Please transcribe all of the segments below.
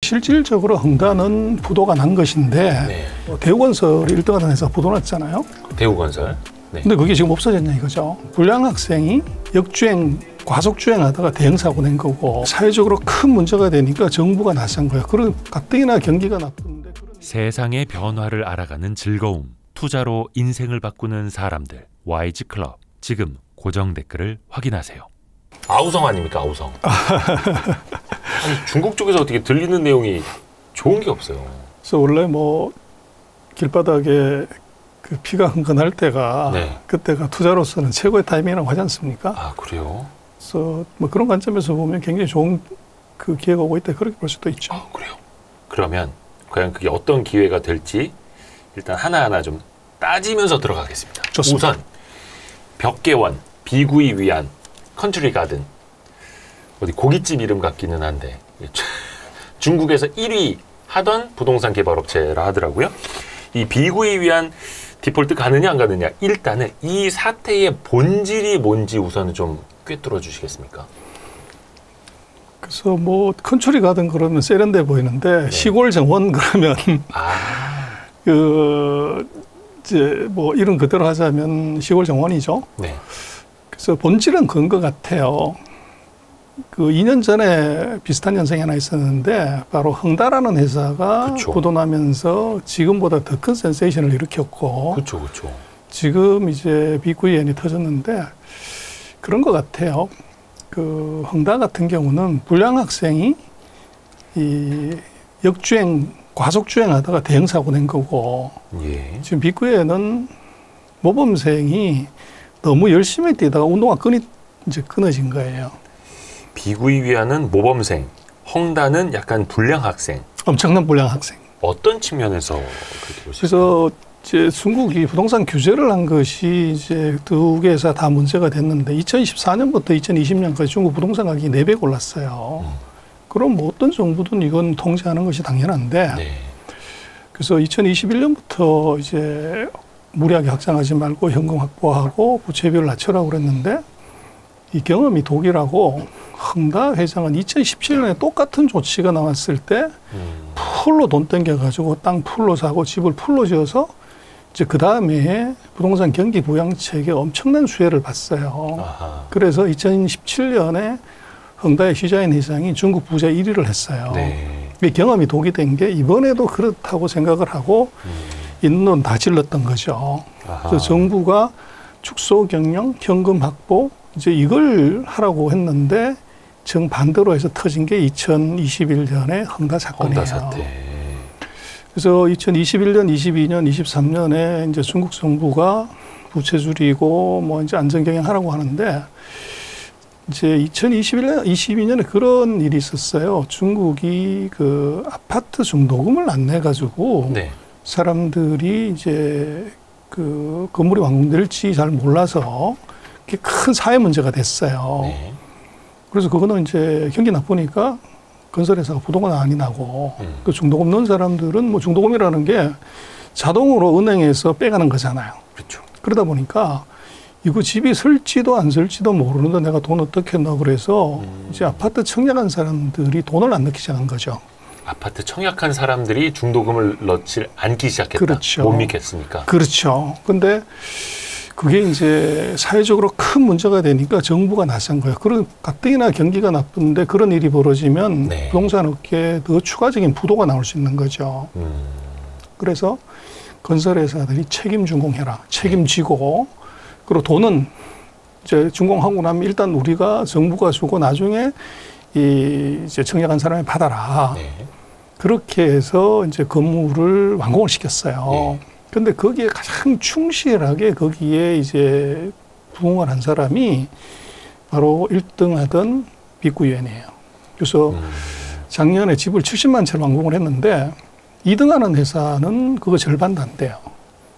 실질적으로 헝다는 부도가 난 것인데 네. 대우건설이 1등하던 회사가 부도 났잖아요. 대우건설. 네. 근데 그게 지금 없어졌냐 이거죠. 불량 학생이 역주행, 과속주행하다가 대형사고 낸 거고 사회적으로 큰 문제가 되니까 정부가 나선 거예요. 그런 가뜩이나 경기가 나쁜데. 세상의 변화를 알아가는 즐거움, 투자로 인생을 바꾸는 사람들, YG클럽. 지금 고정 댓글을 확인하세요. 아우성 아닙니까, 아우성? 아니, 중국 쪽에서 어떻게 들리는 내용이 좋은 게 없어요. 그래서 원래 뭐 길바닥에 그 피가 흥건할 때가 네. 그때가 투자로서는 최고의 타이밍이라고 하지 않습니까? 아, 그래요? 그래서 뭐 그런 관점에서 보면 굉장히 좋은 그 기회가 오고 있다 그렇게 볼 수도 있죠. 아, 그래요? 그러면 과연 그게 어떤 기회가 될지 일단 하나하나 좀 따지면서 들어가겠습니다. 좋습니다. 우선 벽계원, 비구이 위안, 컨트리 가든. 어디 고깃집 이름 같기는 한데 중국에서 1위 하던 부동산 개발업체라 하더라고요. 이 비구이 위안 디폴트 가느냐 안 가느냐, 일단은 이 사태의 본질이 뭔지 우선은 좀 꿰뚫어 주시겠습니까? 그래서 뭐 컨트리 가든 그러면 세련돼 보이는데 네. 시골 정원 그러면 그 이제 뭐 이름 그대로 하자면 시골 정원이죠. 네. 그래서 본질은 그런 것 같아요. 그 2년 전에 비슷한 현상이 하나 있었는데 바로 헝다라는 회사가 그쵸. 부도나면서 지금보다 더 큰 센세이션을 일으켰고 그렇죠, 그렇죠. 지금 이제 비구이엔이 터졌는데 그런 것 같아요. 그 헝다 같은 경우는 불량 학생이 이 역주행, 과속주행하다가 대형사고 낸 거고 예. 지금 비구이엔은 모범생이 너무 열심히 뛰다가 운동화 끈이 이제 끊어진 거예요. 비구이 위안은 모범생, 헝다는 약간 불량 학생. 엄청난 불량 학생. 어떤 측면에서 그렇게 보시죠? 그래서 이제 중국이 부동산 규제를 한 것이 이제 두 개 회사 다 문제가 됐는데 2024년부터 2020년까지 중국 부동산 가격이 4배 올랐어요. 그럼 뭐 어떤 정부든 이건 통제하는 것이 당연한데 네. 그래서 2021년부터 이제 무리하게 확장하지 말고 현금 확보하고 부채비율을 낮추라고 그랬는데 이 경험이 독이라고 헝다 회장은 2017년에 똑같은 조치가 나왔을 때 풀로 돈 땡겨가지고 땅 풀로 사고 집을 풀로 지어서 이제 그 다음에 부동산 경기 부양책에 엄청난 수혜를 봤어요. 아하. 그래서 2017년에 헝다의 시자인 회장이 중국 부자 1위를 했어요. 네. 이 경험이 독이 된 게 이번에도 그렇다고 생각을 하고 있는 돈 다 질렀던 거죠. 아하. 그래서 정부가 축소 경영, 현금 확보 이제 이걸 하라고 했는데 정반대로 해서 터진 게 2021년에 헝다 사건이에요. 헝다 사태. 그래서 2021년, 22년, 23년에 이제 중국 정부가 부채 줄이고 뭐 이제 안전 경영하라고 하는데 이제 2021년, 22년에 그런 일이 있었어요. 중국이 그 아파트 중도금을 안 내가지고 네. 사람들이 이제 그 건물이 완공될지 잘 몰라서 그게 큰 사회 문제가 됐어요. 네. 그래서 그거는 이제 경기 나쁘니까 건설회사가 부도가 나고 그 중도금 넣은 사람들은 뭐 중도금이라는 게 자동으로 은행에서 빼가는 거잖아요. 그렇죠. 그러다 보니까 이거 집이 설지도 안 설지도 모르는데 내가 돈 어떻게 넣어 그래서 이제 아파트 청약한 사람들이 돈을 안 넣기 시작한 거죠. 아파트 청약한 사람들이 중도금을 넣지 않기 시작했다. 그렇죠. 못 믿겠습니까? 그렇죠. 근데 그게 이제 사회적으로 큰 문제가 되니까 정부가 나선 거예요. 그런 가뜩이나 경기가 나쁜데 그런 일이 벌어지면 네. 부동산 업계에 더 추가적인 부도가 나올 수 있는 거죠. 그래서 건설회사들이 책임 준공해라. 책임지고 그리고 돈은 이제 준공하고 나면 일단 우리가 정부가 주고 나중에 이 이제 청약한 사람이 받아라. 네. 그렇게 해서 이제 건물을 완공을 시켰어요. 네. 근데 거기에 가장 충실하게 거기에 이제 부응을 한 사람이 바로 1등 하던 비구이엔이에요. 그래서 작년에 집을 70만 채를 완공을 했는데 2등 하는 회사는 그거 절반도 안 돼요.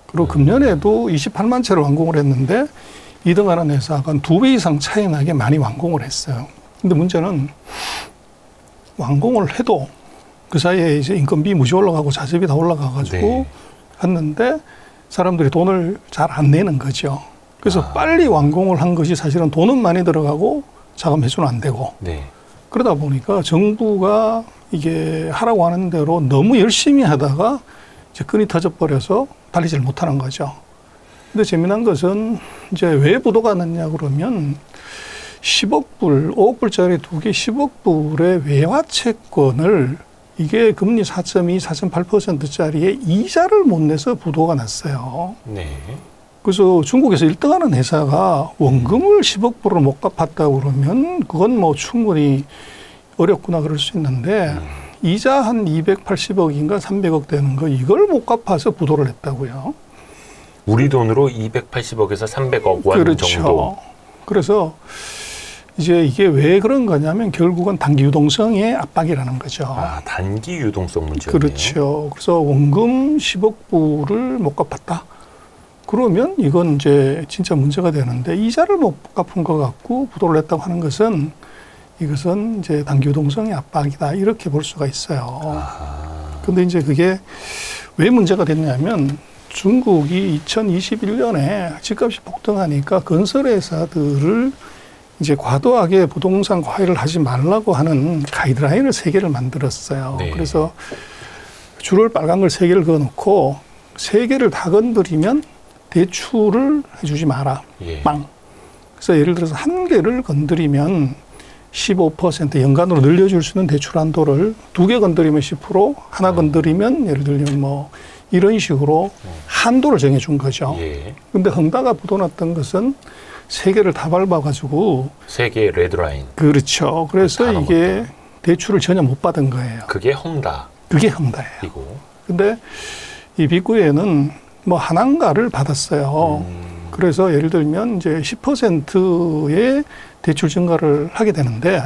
그리고 금년에도 28만 채를 완공을 했는데 2등 하는 회사가 2배 이상 차이 나게 많이 완공을 했어요. 근데 문제는 완공을 해도 그 사이에 이제 인건비 무지 올라가고 자재비 다 올라가가지고 네. 했는데 사람들이 돈을 잘 안 내는 거죠. 그래서 빨리 완공을 한 것이 사실은 돈은 많이 들어가고 자금 회수는 안 되고 네. 그러다 보니까 정부가 이게 하라고 하는 대로 너무 열심히 하다가 이제 끈이 터져버려서 달리지를 못하는 거죠. 근데 재미난 것은 이제 왜 부도가 났냐 그러면 10억 불, 5억 불짜리 두 개 10억 불의 외화 채권을 이게 금리 4.2, 4.8%짜리의 이자를 못 내서 부도가 났어요. 네. 그래서 중국에서 1등하는 회사가 원금을 10억 불을 못 갚았다고 그러면 그건 뭐 충분히 어렵구나 그럴 수 있는데 이자 한 280억인가 300억 되는 거 이걸 못 갚아서 부도를 냈다고요. 우리 돈으로 280억에서 300억 원 그렇죠. 정도. 그래서 이제 이게 왜 그런 거냐면 결국은 단기 유동성의 압박이라는 거죠. 아, 단기 유동성 문제네요. 그렇죠. 그래서 원금 10억 불을 못 갚았다. 그러면 이건 이제 진짜 문제가 되는데 이자를 못 갚은 것 같고 부도를 냈다고 하는 것은 이것은 이제 단기 유동성의 압박이다. 이렇게 볼 수가 있어요. 그런데 이제 그게 왜 문제가 됐냐면 중국이 2021년에 집값이 폭등하니까 건설회사들을 이제 과도하게 부동산 과열을 하지 말라고 하는 가이드라인을 3개를 만들었어요. 네. 그래서 줄을 빨간 걸 3개를 그어놓고 3개를 다 건드리면 대출을 해주지 마라. 예. 빵. 그래서 예를 들어서 1개를 건드리면 15% 연간으로 늘려줄 수 있는 대출 한도를 2개 건드리면 10%, 하나 건드리면 예를 들면 뭐 이런 식으로 한도를 정해준 거죠. 예. 근데 헝다가 부도났던 것은 3개를 다 밟아가지고 3개의 레드라인. 그렇죠. 그래서 이게 대출을 전혀 못 받은 거예요. 그게 헝다. 그게 헝다예요. 이고. 근데 이 빅구에는 뭐 한한가를 받았어요. 그래서 예를 들면 이제 10%의 대출 증가를 하게 되는데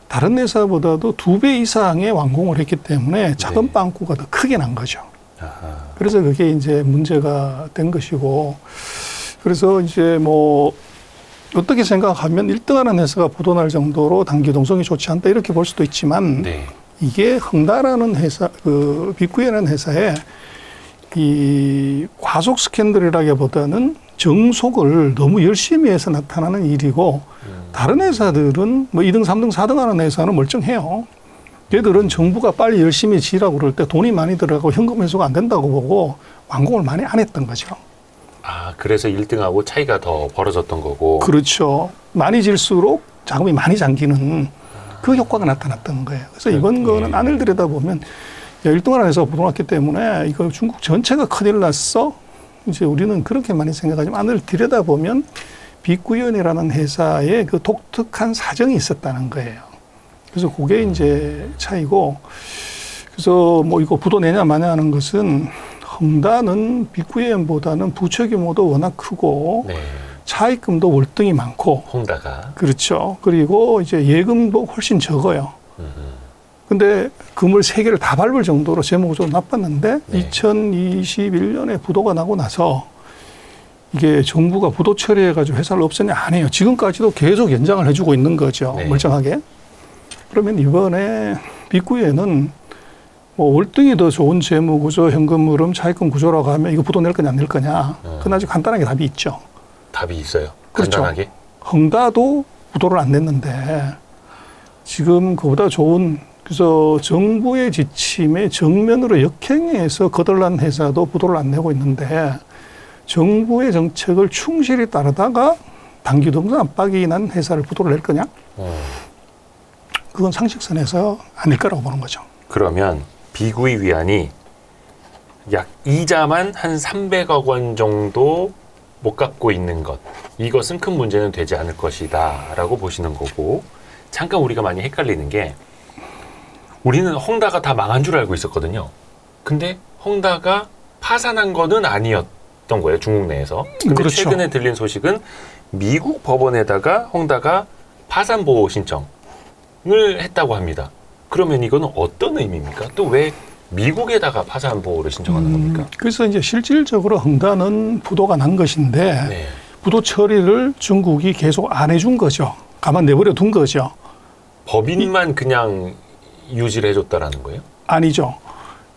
다른 회사보다도 2배 이상의 완공을 했기 때문에 자금 네. 빵꾸가 더 크게 난 거죠. 아하. 그래서 그게 이제 문제가 된 것이고, 그래서 이제 뭐 어떻게 생각하면 1등하는 회사가 부도날 정도로 단기 유동성이 좋지 않다 이렇게 볼 수도 있지만 네. 이게 헝다라는 회사, 그 빅구이라는 회사의 이 과속 스캔들이라기보다는 정속을 너무 열심히 해서 나타나는 일이고 다른 회사들은 뭐 2등, 3등, 4등 하는 회사는 멀쩡해요. 얘들은 정부가 빨리 열심히 지라고 그럴 때 돈이 많이 들어가고 현금 회수가 안 된다고 보고 완공을 많이 안 했던 거죠. 아, 그래서 1등하고 차이가 더 벌어졌던 거고. 그렇죠. 많이 질수록 자금이 많이 잠기는 그 효과가 나타났던 거예요. 그래서 이번 거는 안을 들여다보면 1등을 해서 부도났기 때문에 이거 중국 전체가 큰일 났어. 이제 우리는 그렇게 많이 생각하지만 안을 들여다보면 빅구현이라는 회사의 그 독특한 사정이 있었다는 거예요. 그래서 그게 이제 차이고, 그래서 뭐 이거 부도 내냐 마냐 하는 것은 헝다는 빅구현보다는 부채 규모도 워낙 크고 네. 차입금도 월등히 많고, 헝다가. 그렇죠. 그리고 이제 예금도 훨씬 적어요. 근데 금을 3개를 다 밟을 정도로 재무구조가 나빴는데 네. 2021년에 부도가 나고 나서 이게 정부가 부도 처리해가지고 회사를 없애냐 안 해요. 지금까지도 계속 연장을 해주고 있는 거죠. 네. 멀쩡하게. 그러면 이번에 빅구에는 뭐 월등히 더 좋은 재무구조, 현금 흐름, 차입금 구조라고 하면 이거 부도 낼 거냐 안 낼 거냐. 그건 아주 간단하게 답이 있죠. 답이 있어요. 그렇죠. 간단하게. 헝다도 부도를 안 냈는데 지금 그보다 좋은, 그래서 정부의 지침에 정면으로 역행해서 거덜난 회사도 부도를 안 내고 있는데 정부의 정책을 충실히 따르다가 단기 유동성 압박이 난 회사를 부도를 낼 거냐? 그건 상식선에서 아닐 거라고 보는 거죠. 그러면 비구이 위안이 약 이자만 한 300억 원 정도 못 갚고 있는 것, 이것은 큰 문제는 되지 않을 것이다 라고 보시는 거고, 잠깐 우리가 많이 헷갈리는 게 우리는 헝다가 다 망한 줄 알고 있었거든요. 근데 헝다가 파산한 거는 아니었던 거예요, 중국 내에서. 근데 그렇죠. 최근에 들린 소식은 미국 법원에다가 헝다가 파산 보호 신청을 했다고 합니다. 그러면 이거는 어떤 의미입니까? 또 왜 미국에다가 파산 보호를 신청하는 겁니까? 그래서 이제 실질적으로 헝다는 부도가 난 것인데 네. 부도 처리를 중국이 계속 안 해준 거죠. 가만 내버려 둔 거죠. 법인만 그냥 유지를 해줬다라는 거예요? 아니죠.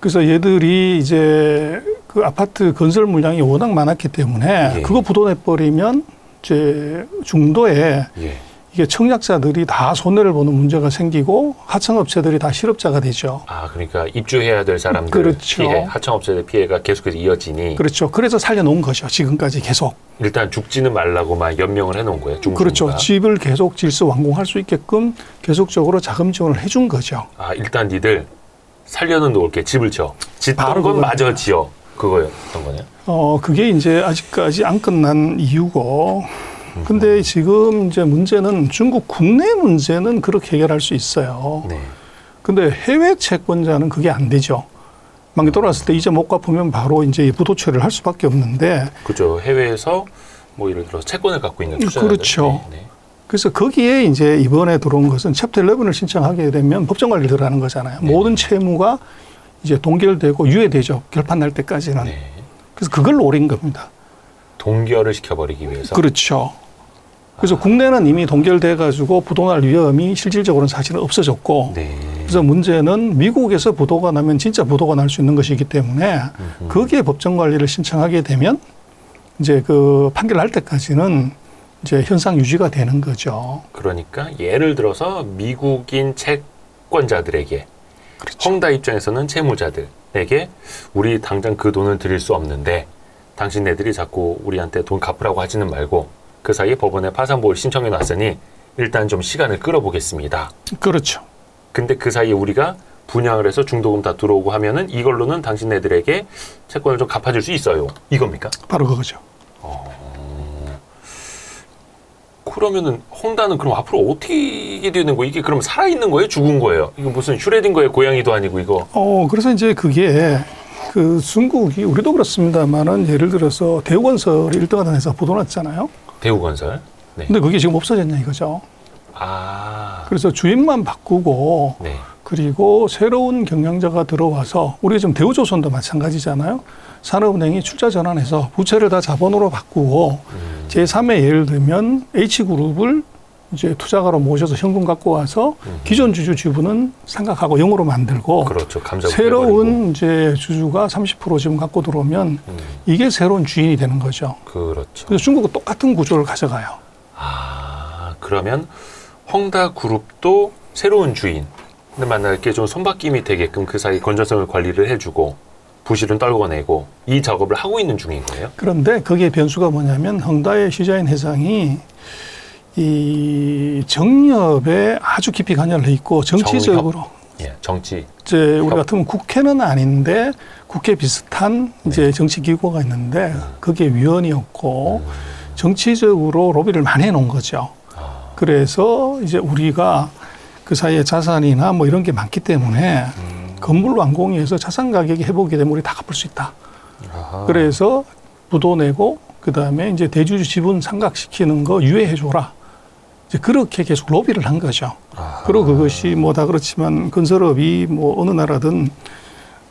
그래서 얘들이 이제 그 아파트 건설 물량이 워낙 많았기 때문에 예. 그거 부도 내버리면 이제 중도에 예. 이게 청약자들이 다 손해를 보는 문제가 생기고 하청업체들이 다 실업자가 되죠. 아, 그러니까 입주해야 될 사람들 그렇죠. 피해, 하청업체들 피해가 계속해서 이어지니. 그렇죠. 그래서 살려놓은 거죠. 지금까지 계속. 일단 죽지는 말라고만 연명을 해놓은 거예요. 중국가. 그렇죠. 집을 계속 질서 완공할 수 있게끔 계속적으로 자금 지원을 해준 거죠. 아, 일단 니들 살려는 놓을게. 집을 지어. 짓던 바로 건 그겁니다. 마저 지어. 그거였던 거네요. 그게 이제 아직까지 안 끝난 이유고. 근데 지금 이제 문제는 중국 국내 문제는 그렇게 해결할 수 있어요. 네. 근데 해외 채권자는 그게 안 되죠. 만기 돌아왔을 때 이제 못 갚으면 바로 이제 부도 처리를 할 수밖에 없는데. 그렇죠. 해외에서 뭐 예를 들어 채권을 갖고 있는 투자자들. 그렇죠. 네, 네. 그래서 거기에 이제 이번에 들어온 것은 챕터 11을 신청하게 되면 법정 관리를 들어가는 거잖아요. 네. 모든 채무가 이제 동결되고 유예되죠. 결판 날 때까지는. 네. 그래서 그걸 노린 겁니다. 동결을 시켜버리기 위해서. 그렇죠. 그래서 국내는 이미 동결돼 가지고 부도날 위험이 실질적으로는 사실은 없어졌고 네. 그래서 문제는 미국에서 부도가 나면 진짜 부도가 날 수 있는 것이기 때문에 거기에 법정 관리를 신청하게 되면 이제 그 판결 날 때까지는 이제 현상 유지가 되는 거죠. 그러니까 예를 들어서 미국인 채권자들에게 그렇죠. 헝다 입장에서는 채무자들에게 우리 당장 그 돈을 드릴 수 없는데 당신네들이 자꾸 우리한테 돈 갚으라고 하지는 말고 그 사이에 법원에 파산보호를 신청해 놨으니 일단 좀 시간을 끌어보겠습니다. 그렇죠. 근데 그 사이에 우리가 분양을 해서 중도금 다 들어오고 하면은 이걸로는 당신네들에게 채권을 좀 갚아줄 수 있어요. 이겁니까? 바로 그거죠. 그러면은 헝다는 그럼 앞으로 어떻게 되는 거예요? 이게 그럼 살아있는 거예요? 죽은 거예요? 이거 무슨 슈레딩거의 고양이도 아니고 이거. 그래서 이제 그게 그 중국이 우리도 그렇습니다만은 예를 들어서 대우건설이 1등하던 회사 부도 났잖아요. 대우건설. 네. 근데 그게 지금 없어졌냐 이거죠. 아. 그래서 주인만 바꾸고 네. 그리고 새로운 경영자가 들어와서 우리가 지금 대우조선도 마찬가지잖아요. 산업은행이 출자 전환해서 부채를 다 자본으로 바꾸고 제3의 예를 들면 H그룹을 이제 투자가로 모셔서 현금 갖고 와서 기존 주주 지분은 삼각하고 0으로 만들고 그렇죠. 새로운 이제 주주가 30% 지분 갖고 들어오면 이게 새로운 주인이 되는 거죠. 그렇죠. 그래서 중국은 똑같은 구조를 가져가요. 아, 그러면 헝다 그룹도 새로운 주인 근데 만날 게 좀 손바뀜이 되게끔 그 사이 건전성을 관리를 해주고 부실은 떨궈내고 이 작업을 하고 있는 중인 거예요? 그런데 거기에 변수가 뭐냐면 헝다의 시자인 회장이 이 정렵에 아주 깊이 관여를 해 있고 정치적으로 예, 정치. 이제 우리 같으면 국회는 아닌데 국회 비슷한 이제 정치 기구가 있는데 그게 위원이었고 정치적으로 로비를 많이 해놓은 거죠. 그래서 이제 우리가 그 사이에 자산이나 뭐 이런 게 많기 때문에 건물 완공위에서 자산 가격이 회복이 되면 우리 다 갚을 수 있다. 아하. 그래서 부도 내고 그다음에 이제 대주주 지분 상각시키는 거 유예해줘라. 이제 그렇게 계속 로비를 한 거죠. 아하. 그리고 그것이 뭐 다 그렇지만 건설업이 뭐 어느 나라든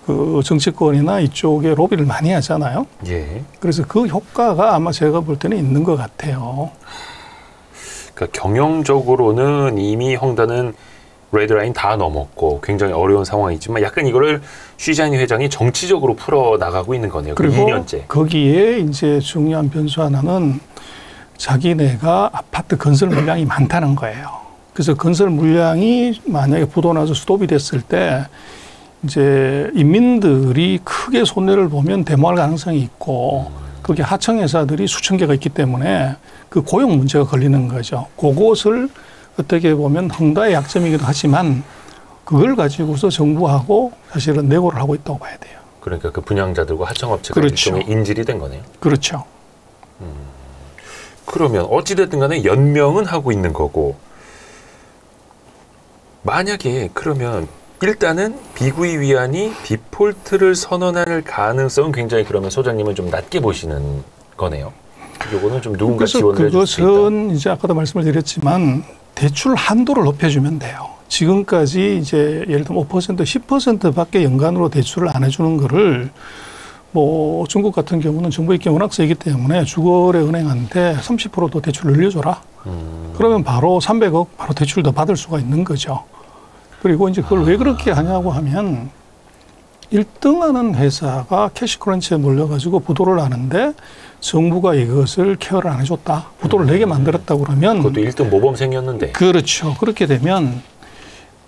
그 정치권이나 이쪽에 로비를 많이 하잖아요. 예. 그래서 그 효과가 아마 제가 볼 때는 있는 것 같아요. 그러니까 경영적으로는 이미 헝다는 레드라인 다 넘었고 굉장히 어려운 상황이지만 약간 이거를 쉬자니 회장이 정치적으로 풀어 나가고 있는 거네요. 그리고 2년째. 거기에 이제 중요한 변수 하나는 자기네가 아파트 건설 물량이 많다는 거예요. 그래서 건설 물량이 만약에 부도나서 스톱이 됐을 때 이제 인민들이 크게 손해를 보면 데모할 가능성이 있고 거기 하청회사들이 수천 개가 있기 때문에 그 고용 문제가 걸리는 거죠. 그것을 어떻게 보면 헝다의 약점이기도 하지만 그걸 가지고서 정부하고 사실은 내고를 하고 있다고 봐야 돼요. 그러니까 그 분양자들과 하청업체가 그렇죠. 일종의 인질이 된 거네요. 그렇죠. 그러면 어찌됐든 간에 연명은 하고 있는 거고 만약에 그러면 일단은 비구이 위안이 디폴트를 선언할 가능성은 굉장히 그러면 소장님은 좀 낮게 보시는 거네요. 요거는 좀 누군가 그래서 지원을 해줄 수 있다. 그것은 이제 아까도 말씀을 드렸지만 대출 한도를 높여주면 돼요. 지금까지 이제 예를 들면 5%, 10%밖에 연간으로 대출을 안 해주는 거를 뭐 중국 같은 경우는 정부 입김 워낙 세기 때문에 주거래 은행한테 30%도 대출을 늘려줘라. 그러면 바로 300억 바로 대출 더 받을 수가 있는 거죠. 그리고 이제 그걸 왜 그렇게 하냐고 하면 1등하는 회사가 캐시크런치에 몰려가지고 부도를 하는데 정부가 이것을 케어를 안 해줬다. 부도를 내게 만들었다 그러면 그것도 1등 모범생이었는데. 그렇죠. 그렇게 되면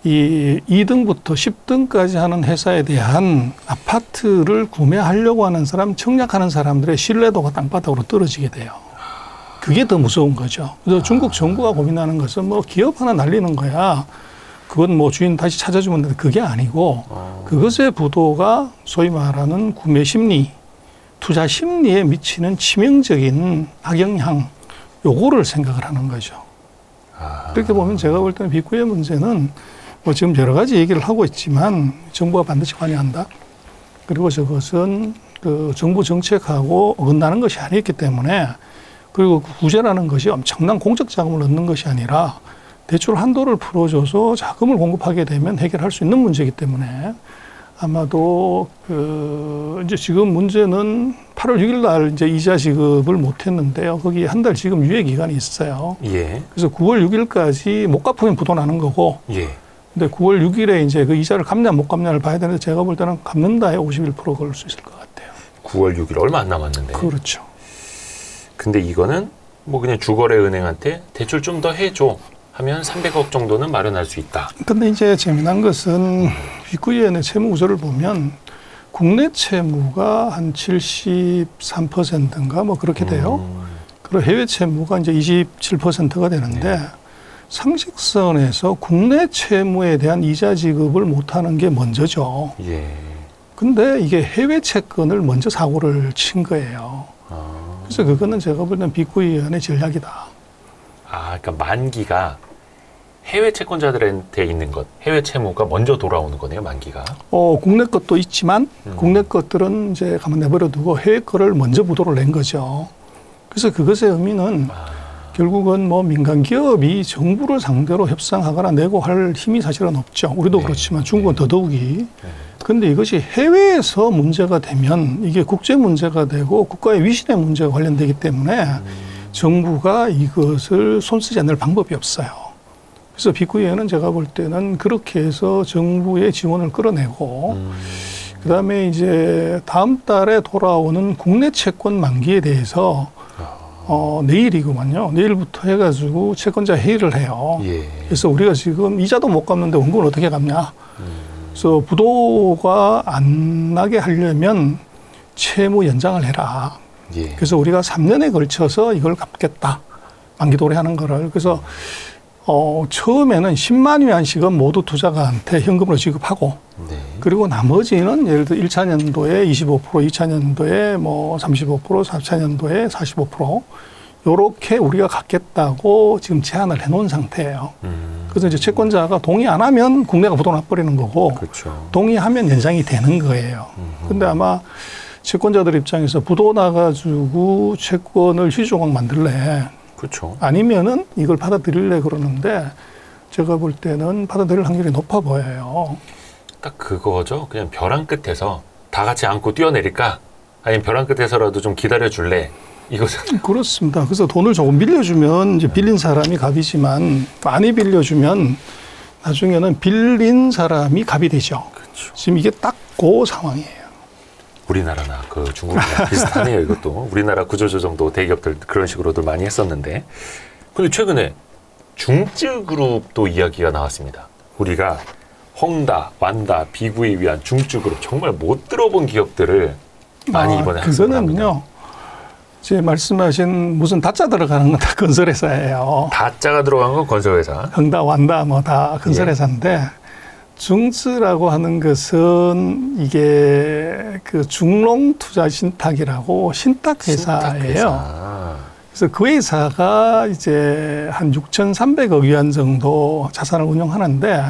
이 2등부터 10등까지 하는 회사에 대한 아파트를 구매하려고 하는 사람, 청약하는 사람들의 신뢰도가 땅바닥으로 떨어지게 돼요. 그게 더 무서운 거죠. 그래서 중국 정부가 고민하는 것은 뭐 기업 하나 날리는 거야. 그건 뭐 주인 다시 찾아주면 되는데 그게 아니고 그것의 부도가 소위 말하는 구매 심리, 투자 심리에 미치는 치명적인 악영향, 요거를 생각을 하는 거죠. 그렇게 보면 제가 볼 때는 빅구의 문제는 뭐 지금 여러 가지 얘기를 하고 있지만 정부가 반드시 관여한다. 그리고 저것은 그 정부 정책하고 어긋나는 것이 아니었기 때문에 그리고 구제라는 것이 엄청난 공적 자금을 얻는 것이 아니라 대출 한도를 풀어줘서 자금을 공급하게 되면 해결할 수 있는 문제이기 때문에 아마도 이제 지금 문제는 8월 6일 날 이제 이자 지급을 못 했는데요. 거기 한 달 지금 유예 기간이 있어요. 예. 그래서 9월 6일까지 못 갚으면 부도 나는 거고. 예. 근데 9월 6일에 이제 그 이자를 갚냐 못 갚냐를 봐야 되는데 제가 볼 때는 갚는다에 51% 걸을 수 있을 것 같아요. 9월 6일 얼마 안 남았는데. 그렇죠. 근데 이거는 뭐 그냥 주거래은행한테 대출 좀 더 해줘 하면 300억 정도는 마련할 수 있다. 근데 이제 재미난 것은 빅구이엔의 채무 구조를 보면 국내 채무가 한 73%인가 뭐 그렇게 돼요. 그리고 해외 채무가 이제 27%가 되는데 상식선에서 국내 채무에 대한 이자 지급을 못하는 게 먼저죠. 예. 근데 이게 해외 채권을 먼저 사고를 친 거예요. 그래서 그거는 제가 볼 때는 빅구이엔의 전략이다. 그러니까 만기가 해외 채권자들한테 있는 것, 해외 채무가 먼저 돌아오는 거네요, 만기가. 국내 것도 있지만 국내 것들은 이제 가만 내버려 두고 해외 거를 먼저 부도를 낸 거죠. 그래서 그것의 의미는 결국은 뭐 민간 기업이 정부를 상대로 협상하거나 내고 할 힘이 사실은 없죠. 우리도 그렇지만 중국은 더더욱이. 그런데 이것이 해외에서 문제가 되면 이게 국제 문제가 되고 국가의 위신의 문제가 관련되기 때문에 정부가 이것을 손쓰지 않을 방법이 없어요. 그래서 빅구이엔은 제가 볼 때는 그렇게 해서 정부의 지원을 끌어내고 그다음에 이제 다음 달에 돌아오는 국내 채권 만기에 대해서 내일이구만요. 내일부터 해가지고 채권자 회의를 해요. 예. 그래서 우리가 지금 이자도 못 갚는데 원금을 어떻게 갚냐. 그래서 부도가 안 나게 하려면 채무 연장을 해라. 예. 그래서 우리가 3년에 걸쳐서 이걸 갚겠다. 만기 도래하는 거를. 그래서 처음에는 10만 위안씩은 모두 투자가한테 현금으로 지급하고 네. 그리고 나머지는 예를 들어 1차 년도에 25%, 2차 년도에 뭐 35%, 4차 년도에 45% 요렇게 우리가 갚겠다고 지금 제안을 해놓은 상태예요. 그래서 이제 채권자가 동의 안 하면 국내가 부도 나버리는 거고 그렇죠. 동의하면 연장이 되는 거예요. 근데 아마 채권자들 입장에서 부도 나가지고 채권을 휴지조각 만들래. 그렇죠. 아니면은 이걸 받아들일래 그러는데 제가 볼 때는 받아들일 확률이 높아 보여요. 딱 그거죠. 그냥 벼랑 끝에서 다 같이 안고 뛰어내릴까? 아니면 벼랑 끝에서라도 좀 기다려줄래? 이거죠. 그렇습니다. 그래서 돈을 조금 빌려주면 이제 빌린 사람이 갑이지만 많이 빌려주면 나중에는 빌린 사람이 갑이 되죠. 그렇죠. 지금 이게 딱 그 상황이에요. 우리나라나 그 중국이랑 비슷하네요. 이것도 우리나라 구조조정도 대기업들 그런 식으로들 많이 했었는데, 근데 최근에 중쯔그룹도 이야기가 나왔습니다. 우리가 헝다, 완다, 비구이 위한 중쯔그룹 정말 못 들어본 기업들을 많이 이번에 학습을 합니다. 그거는요. 제 말씀하신 무슨 다자 들어가는 건 다 건설회사예요. 다자가 들어간 건 건설회사. 헝다, 완다 뭐 다 건설회사인데 중쯔라고 하는 것은 이게 그 중롱투자신탁이라고 신탁회사예요. 그래서 그 회사가 이제 한 6,300억 위안 정도 자산을 운영하는데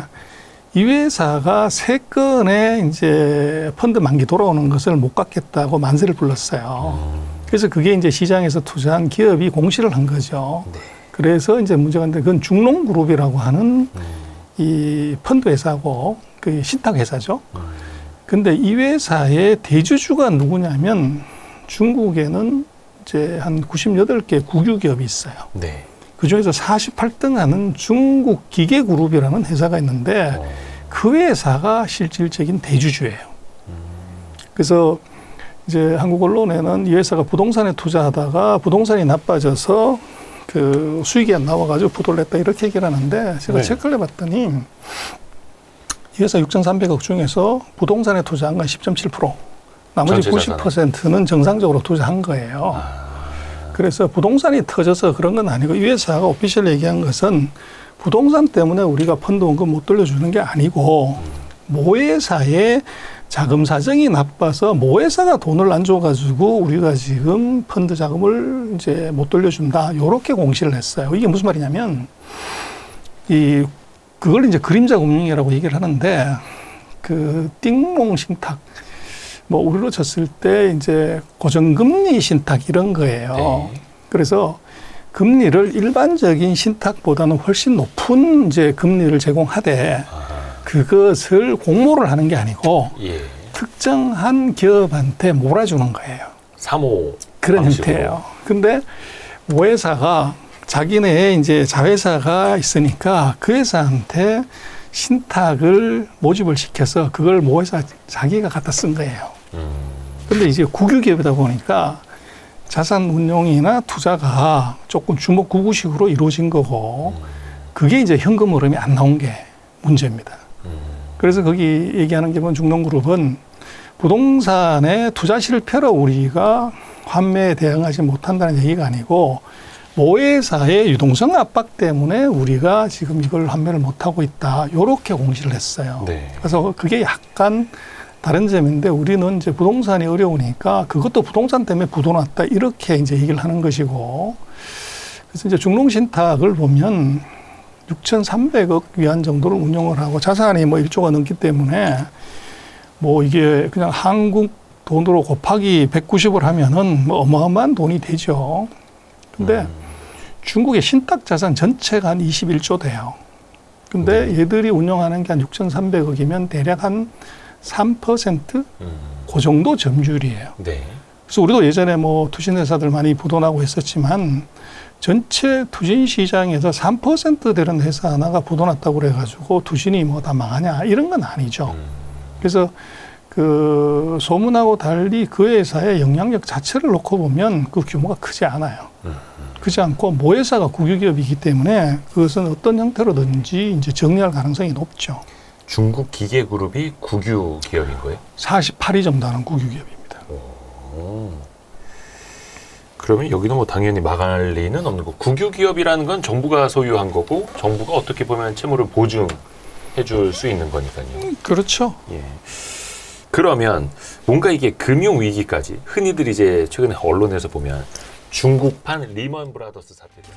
이 회사가 3건의 이제 펀드 만기 돌아오는 것을 못 갚겠다고 만세를 불렀어요. 그래서 그게 이제 시장에서 투자한 기업이 공시를 한 거죠. 네. 그래서 이제 문제가 있는데 그건 중롱그룹이라고 하는 이 펀드 회사고 그 신탁 회사죠. 근데 이 회사의 대주주가 누구냐면 중국에는 이제 한 98개 국유 기업이 있어요. 네. 그 중에서 48등 하는 중국 기계그룹이라는 회사가 있는데 그 회사가 실질적인 대주주예요. 그래서 이제 한국 언론에는 이 회사가 부동산에 투자하다가 부동산이 나빠져서 그 수익이 안 나와가지고 부도를 냈다 이렇게 얘기를 하는데 제가 네. 체크를 해봤더니 이 회사 6,300억 중에서 부동산에 투자한 건 10.7%, 나머지 90%는 정상적으로 투자한 거예요. 그래서 부동산이 터져서 그런 건 아니고 이 회사가 오피셜 얘기한 것은 부동산 때문에 우리가 펀드 원금 못 돌려주는 게 아니고 모회사의 자금 사정이 나빠서 모회사가 돈을 안 줘가지고 우리가 지금 펀드 자금을 이제 못 돌려준다. 요렇게 공시를 했어요. 이게 무슨 말이냐면 그걸 이제 그림자 금융이라고 얘기를 하는데 그 띵몽 신탁 뭐 우리로 쳤을 때 이제 고정금리 신탁 이런 거예요. 네. 그래서 금리를 일반적인 신탁보다는 훨씬 높은 이제 금리를 제공하되 그것을 공모를 하는 게 아니고 예. 특정한 기업한테 몰아주는 거예요. 3호 그런 방식으로. 형태예요. 근데 모회사가 자기네 이제 자회사가 있으니까 그 회사한테 신탁을 모집을 시켜서 그걸 모회사 자기가 갖다 쓴 거예요. 근데 이제 국유기업이다 보니까 자산 운용이나 투자가 조금 주먹구구식으로 이루어진 거고 그게 이제 현금 흐름이 안 나온 게 문제입니다. 그래서 거기 얘기하는 게 중농그룹은 부동산의 투자 실패로 우리가 환매에 대응하지 못한다는 얘기가 아니고 모회사의 유동성 압박 때문에 우리가 지금 이걸 환매를 못하고 있다. 이렇게 공시를 했어요. 네. 그래서 그게 약간 다른 점인데 우리는 이제 부동산이 어려우니까 그것도 부동산 때문에 부도났다. 이렇게 이제 얘기를 하는 것이고 그래서 이제 중농신탁을 보면 6,300억 위안 정도를 운용을 하고 자산이 뭐 1조가 넘기 때문에 뭐 이게 그냥 한국 돈으로 곱하기 190을 하면은 뭐 어마어마한 돈이 되죠. 근데 중국의 신탁 자산 전체가 한 21조 돼요. 근데 얘들이 운영하는 게 한 6,300억이면 대략 한 3%? 그 정도 점유율이에요. 네. 그래서 우리도 예전에 뭐 투신회사들 많이 부도나고 했었지만 전체 투신 시장에서 3% 되는 회사 하나가 부도났다고 그래가지고 투신이 뭐 다 망하냐 이런 건 아니죠. 그래서 그 소문하고 달리 그 회사의 영향력 자체를 놓고 보면 그 규모가 크지 않아요. 크지 않고 모회사가 국유기업이기 때문에 그것은 어떤 형태로든지 이제 정리할 가능성이 높죠. 중국 기계그룹이 국유 기업인 거예요? 48위 정도 하는 국유기업입니다. 그러면 여기는 뭐 당연히 망할 리는 없는 거고 국유 기업이라는 건 정부가 소유한 거고 정부가 어떻게 보면 채무를 보증해 줄 수 있는 거니까요. 그렇죠. 예. 그러면 뭔가 이게 금융 위기까지 흔히들 이제 최근에 언론에서 보면 중국판 리먼 브라더스 사태죠.